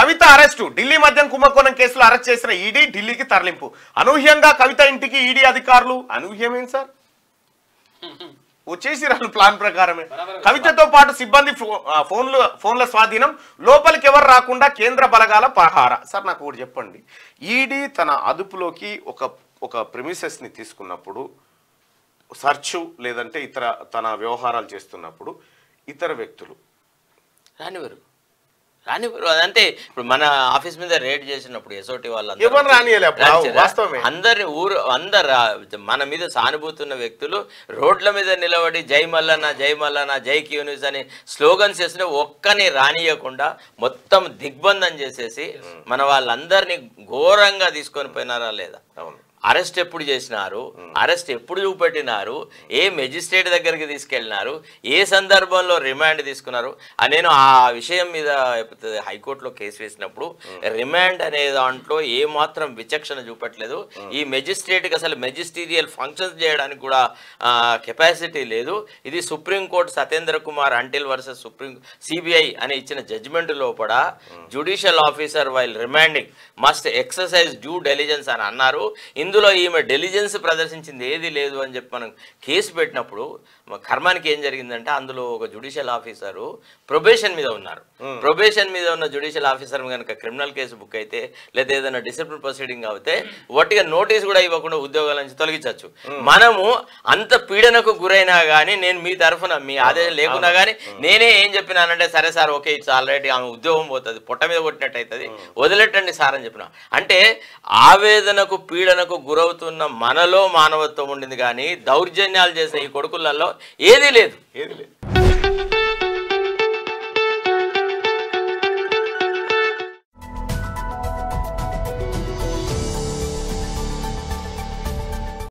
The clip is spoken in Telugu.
కవిత అరెస్టు ఢిల్లీ మద్యం కుంభకోణం కేసులో అరెస్ట్ చేసిన ఈడీ ఢిల్లీకి తరలింపు అనూహ్యంగా కవిత ఇంటికి ఈడీ అధికారులు అనూహ్యమేం సార్ వచ్చేసి రాను ప్లాన్ ప్రకారమే కవితతో పాటు సిబ్బంది ఫోన్ల స్వాధీనం లోపలికి ఎవరు రాకుండా కేంద్ర బలగాల పహార సార్ నాకు ఒకటి చెప్పండి ఈడీ తన అదుపులోకి ఒక ప్రిమిసెస్ ని తీసుకున్నప్పుడు సర్చ్ లేదంటే ఇతర తన వ్యవహారాలు చేస్తున్నప్పుడు ఇతర వ్యక్తులు రానివారు అంటే ఇప్పుడు మన ఆఫీస్ మీద రేడ్ చేసినప్పుడు ఎసోటి వాళ్ళు అందరి మన మీద సానుభూతి ఉన్న వ్యక్తులు రోడ్ల మీద నిలబడి జై మల్లన్న జై క్యూనిస్ అని స్లోగన్స్ చేసిన ఒక్కని రానియకుండా మొత్తం దిగ్బంధం చేసేసి మన వాళ్ళందరినీ ఘోరంగా తీసుకొని పోయినారా లేదా అరెస్ట్ ఎప్పుడు చేసినారు అరెస్ట్ ఎప్పుడు చూపెట్టినారు ఏ మెజిస్ట్రేట్ దగ్గరికి తీసుకెళ్ళినారు ఏ సందర్భంలో రిమాండ్ తీసుకున్నారు నేను ఆ విషయం మీద హైకోర్టులో కేసు వేసినప్పుడు రిమాండ్ అనే దాంట్లో ఏ మాత్రం విచక్షణ చూపట్లేదు ఈ మెజిస్ట్రేట్కి అసలు మెజిస్టీరియల్ ఫంక్షన్స్ చేయడానికి కూడా కెపాసిటీ లేదు ఇది supreme court Satyendra Kumar until versus CBI అని ఇచ్చిన జడ్జిమెంట్ లోపల judicial officer while remanding must exercise due diligence అని అన్నారు ఇందులో ఈమె డెలిజెన్స్ ప్రదర్శించింది ఏది లేదు అని చెప్పి మనం కేసు పెట్టినప్పుడు కర్మానికి ఏం జరిగిందంటే అందులో ఒక జ్యుడిషియల్ ఆఫీసరు ప్రొబేషన్ మీద ఉన్నారు ప్రొబేషన్ మీద ఉన్న జ్యుడిషియల్ ఆఫీసర్ కనుక క్రిమినల్ కేసు బుక్ అయితే లేదా ఏదైనా డిసిప్లిన్ ప్రొసీడింగ్ అయితే ఒట్టిగా నోటీస్ కూడా ఇవ్వకుండా ఉద్యోగాల నుంచి తొలగించవచ్చు మనము అంత పీడనకు గురైనా కానీ నేను మీ తరఫున మీ ఆదేశం లేకున్నా కానీ నేనే ఏం చెప్పినానంటే సరే సార్ ఓకే ఇట్స్ ఆల్రెడీ ఆమె ఉద్యోగం పోతుంది పొట్ట మీద కొట్టినట్టు అవుతుంది వదిలేటండి సార్ అని చెప్పిన అంటే ఆవేదనకు పీడనకు గురవుతున్న మనలో మానవత్వం ఉండింది కానీ దౌర్జన్యాలు చేసే ఈ కొడుకులలో ఏదీ లేదు